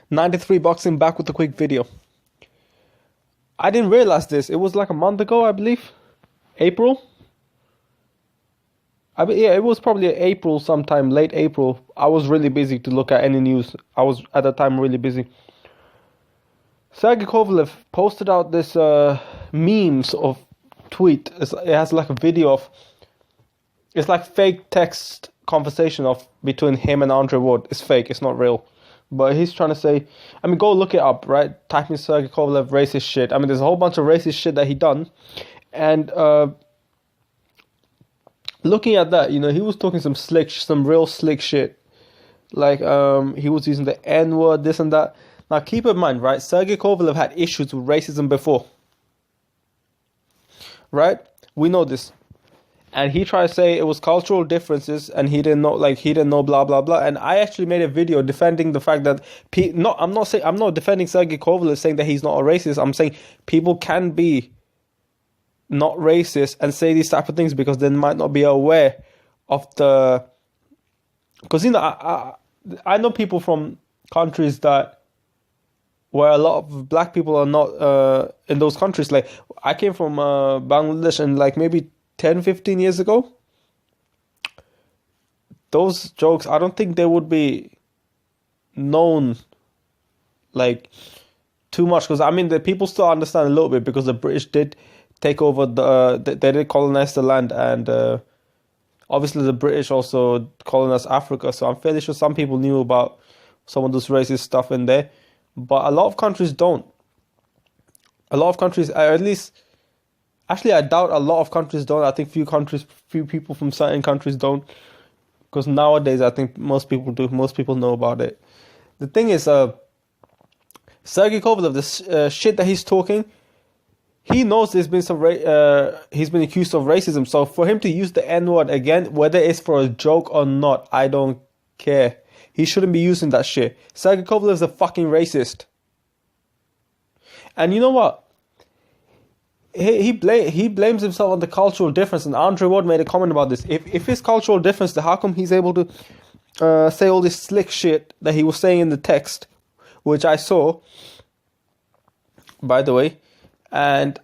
93 Boxing back with a quick video. I didn't realize this. It was like a month ago, I believe. April? Yeah, it was probably April sometime, late April. I was really busy to look at any news. I was at the time really busy. Sergey Kovalev posted out this memes of tweet. It has like a video of, it's like fake text conversation of between him and Andre Ward. It's fake. It's not real. But he's trying to say, I mean, go look it up, right? Type in Sergey Kovalev racist shit. I mean, there's a whole bunch of racist shit that he done, and looking at that, he was talking some real slick shit. Like, he was using the N word, this and that. Now, keep in mind, right? Sergey Kovalev had issues with racism before, right? We know this. And he tried to say it was cultural differences, and he didn't know, blah blah blah. And I actually made a video defending the fact that I'm not defending Sergey Kovalev, saying that he's not a racist. I'm saying people can be not racist and say these type of things because they might not be aware of the. Because I know people from countries that where a lot of black people are not in those countries. Like, I came from Bangladesh, and like maybe 10, 15 years ago, those jokes, I don't think they would be known like too much, because I mean the people still understand a little bit because the British did take over they did colonize the land, and obviously the British also colonized Africa, so I'm fairly sure some people knew about some of this racist stuff in there, but a lot of countries don't. A lot of countries, at least. Actually, I doubt a lot of countries don't. I think few people from certain countries don't. Because nowadays, I think most people do. Most people know about it. The thing is, Sergey Kovalev, the shit that he's talking, he knows there's been he's been accused of racism. So for him to use the N-word again, whether it's for a joke or not, I don't care. He shouldn't be using that shit. Sergey Kovalev is a fucking racist. And you know what? He blames himself on the cultural difference, and Andre Ward made a comment about this. If his cultural difference, then how come he's able to say all this slick shit that he was saying in the text, which I saw, by the way, and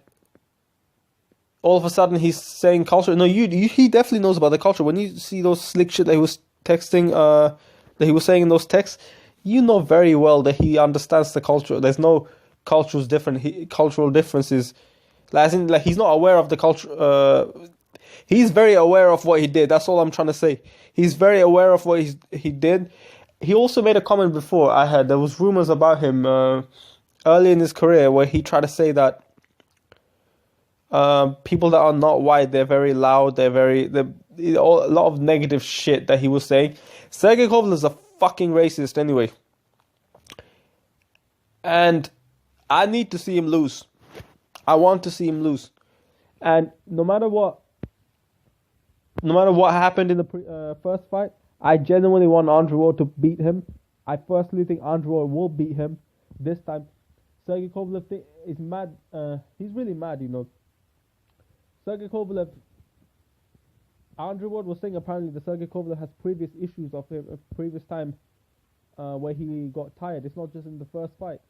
all of a sudden he's saying culture. No, he definitely knows about the culture. When you see those slick shit that he was texting, that he was saying in those texts, you know very well that he understands the culture. There's no cultural differences. Like he's not aware of the culture. He's very aware of what he did. That's all I'm trying to say. He's very aware of what he did. He also made a comment before. There was rumors about him early in his career where he tried to say that people that are not white, they're very loud. A lot of negative shit that he was saying. Sergey Kovalev is a fucking racist anyway, and I need to see him lose. I want to see him lose, and no matter what happened in the first fight, I genuinely want Andre Ward to beat him. I personally think Andre Ward will beat him this time. Sergey Kovalev is mad. He's really mad, Sergey Kovalev. Andre Ward was saying apparently that Sergey Kovalev has previous issues of him, previous time where he got tired. It's not just in the first fight.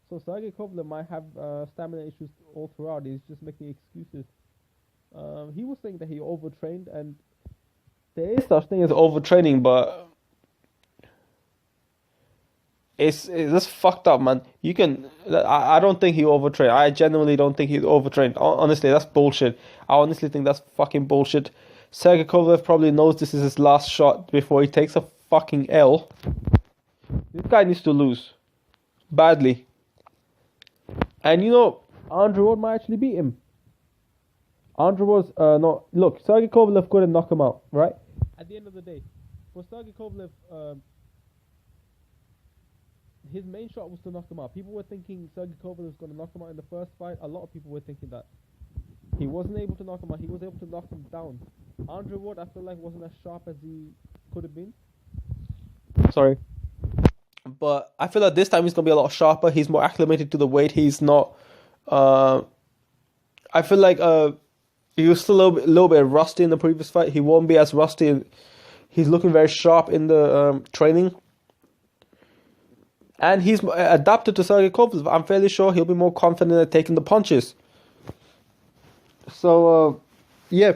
So Sergey Kovalev might have stamina issues all throughout. He's just making excuses. He was saying that he overtrained, and there is such thing as overtraining, but it's just fucked up, man. I don't think he overtrained. I genuinely don't think he overtrained. Honestly, that's bullshit. I honestly think that's fucking bullshit. Sergey Kovalev probably knows this is his last shot before he takes a fucking L. This guy needs to lose badly. And Andre Ward might actually beat him. Andre Ward's look, Sergey Kovalev couldn't knock him out, right? At the end of the day, for Sergey Kovalev, his main shot was to knock him out. People were thinking Sergey Kovalev was going to knock him out in the first fight. A lot of people were thinking that. He wasn't able to knock him out. He was able to knock him down. Andre Ward, I feel like, wasn't as sharp as he could have been. Sorry. But I feel like this time he's going to be a lot sharper. He's more acclimated to the weight. He's not... I feel like he was still a little bit rusty in the previous fight. He won't be as rusty. He's looking very sharp in the training. And he's adapted to Sergey Kovalev. I'm fairly sure he'll be more confident at taking the punches. So, yeah,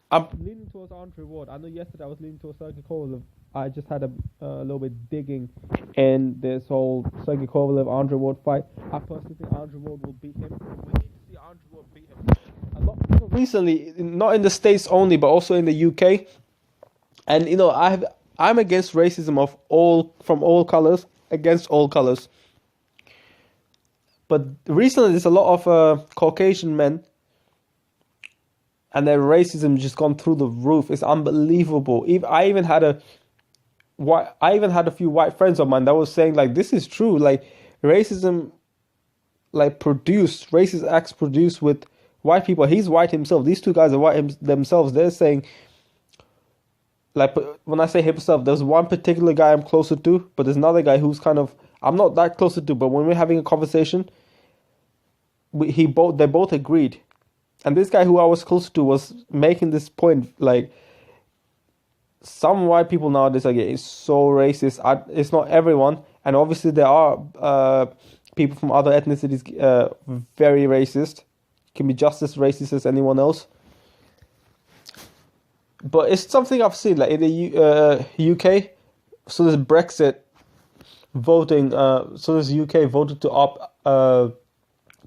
I'm leaning towards Andre Ward. I know yesterday I was leaning towards Sergey Kovalev. I just had a little bit digging in this whole Sergey Kovalev Andre Ward fight. I personally think Andre Ward will beat him. We need to see Andre Ward beat him. A lot recently, not in the States only, but also in the UK. And I'm against racism from all colors, against all colors. But recently, there's a lot of Caucasian men, and their racism just gone through the roof. It's unbelievable. I even had a few white friends of mine that was saying like, this is true. Like racism, racist acts produced with white people. He's white himself. These two guys are white themselves. They're saying, like, when I say himself, there's one particular guy I'm closer to, but there's another guy who's I'm not that closer to. But when we're having a conversation, they both agreed. And this guy who I was close to was making this point, like, some white people nowadays are getting so racist. It's not everyone, and obviously there are people from other ethnicities very racist, can be just as racist as anyone else. But it's something I've seen, like in the UK. So there's Brexit voting. So there's UK voted to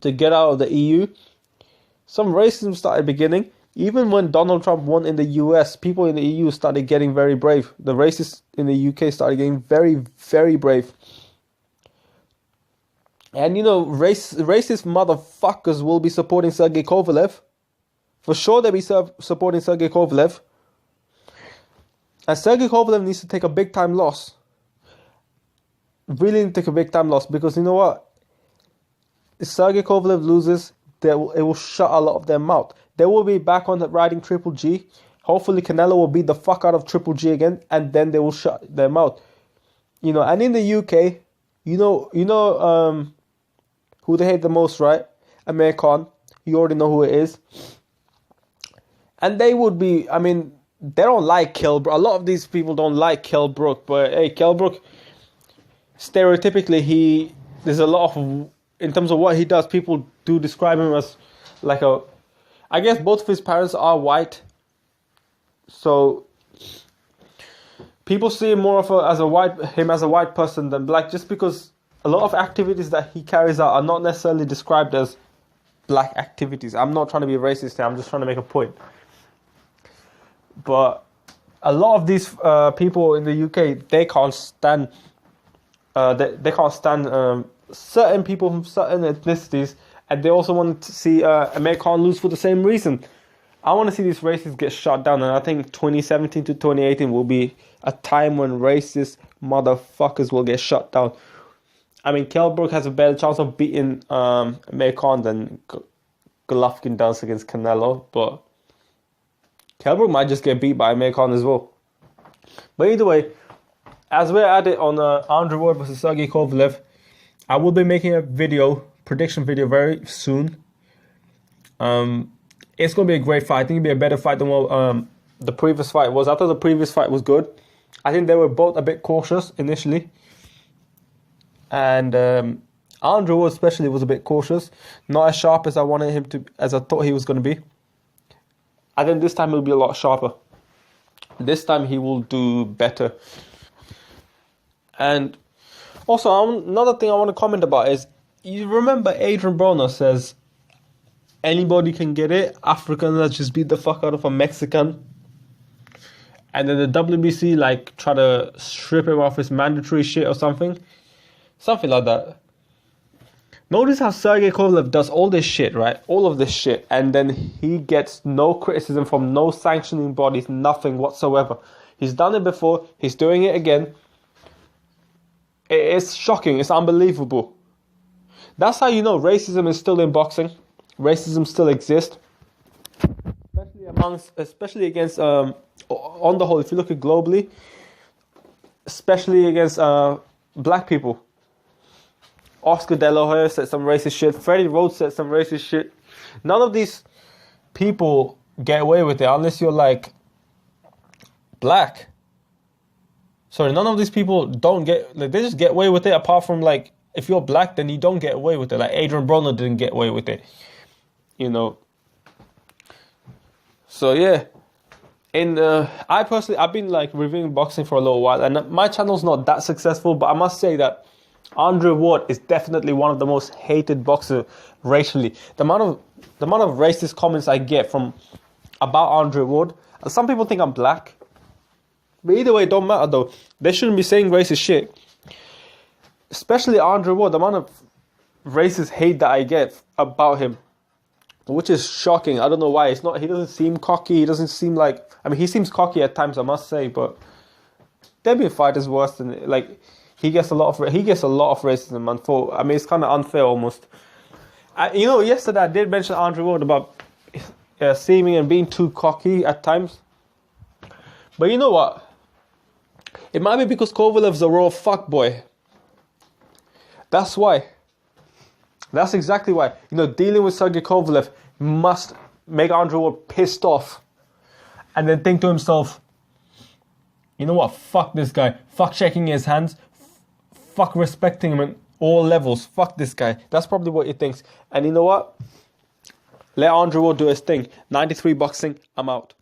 get out of the EU. Some racism started beginning. Even when Donald Trump won in the US, people in the EU started getting very brave. The racists in the UK started getting very, very brave. And racist motherfuckers will be supporting Sergey Kovalev. For sure they'll be supporting Sergey Kovalev. And Sergey Kovalev needs to take a big time loss. Really need to take a big time loss, because you know what? If Sergey Kovalev loses, it will shut a lot of their mouth. They will be back on riding Triple G. Hopefully Canelo will beat the fuck out of Triple G again, and then they will shut their mouth. And in the UK, who they hate the most, right? Amir Khan. You already know who it is. And they would be, they don't like Kell Brook. A lot of these people don't like Kell Brook, but hey, Kell Brook, stereotypically, there's a lot of, in terms of what he does, people do describe him as like I guess both of his parents are white, so people see him more as a white person than black, just because a lot of activities that he carries out are not necessarily described as black activities. I'm not trying to be racist here, I'm just trying to make a point. But a lot of these people in the UK, they can't stand they can't stand certain people from certain ethnicities, and they also want to see Amir Khan lose for the same reason. I want to see these racists get shut down, and I think 2017 to 2018 will be a time when racist motherfuckers will get shut down. Kell Brook has a better chance of beating Amir Khan than Golovkin does against Canelo, but Kell Brook might just get beat by Amir Khan as well. But either way, as we're at it on Andre Ward versus Sergey Kovalev, I will be making a prediction video very soon. It's going to be a great fight. I think it'll be a better fight than what the previous fight was. I thought the previous fight was good. I think they were both a bit cautious initially. And Andre Ward especially was a bit cautious. Not as sharp as I wanted him to, as I thought he was going to be. I think this time he'll be a lot sharper. This time he will do better. And also, another thing I want to comment about is, you remember Adrian Broner says, anybody can get it, Africans just beat the fuck out of a Mexican. And then the WBC try to strip him off his mandatory shit or something. Something like that. Notice how Sergey Kovalev does all this shit, right? All of this shit. And then he gets no criticism from no sanctioning bodies, nothing whatsoever. He's done it before. He's doing it again. It's shocking. It's unbelievable. That's how you know racism is still in boxing. Racism still exists. Especially against, on the whole, if you look at globally, especially against black people. Oscar De La Hoya said some racist shit. Freddie Rhodes said some racist shit. None of these people get away with it unless you're black. Sorry, none of these people don't get, like, they just get away with it, apart from, like, if you're black, then you don't get away with it. Like, Adrian Broner didn't get away with it, you know. So, yeah. I personally, I've been, like, reviewing boxing for a little while, and my channel's not that successful, but I must say that Andre Ward is definitely one of the most hated boxers racially. The amount of racist comments I get about Andre Ward, and some people think I'm black, but either way, it don't matter though. They shouldn't be saying racist shit. Especially Andre Ward, the amount of racist hate that I get about him, which is shocking. I don't know why. He doesn't seem cocky. He doesn't seem like, I mean, he seems cocky at times, I must say, but there been fighters worse than, like, he gets a lot of racism, man. I mean, it's kind of unfair almost. Yesterday I did mention Andre Ward about seeming and being too cocky at times. But you know what? It might be because Kovalev's a raw fuckboy. That's why. That's exactly why. Dealing with Sergey Kovalev must make Andre Ward pissed off. And then think to himself, you know what? Fuck this guy. Fuck shaking his hands. Fuck respecting him at all levels. Fuck this guy. That's probably what he thinks. And you know what? Let Andre Ward do his thing. 93 boxing. I'm out.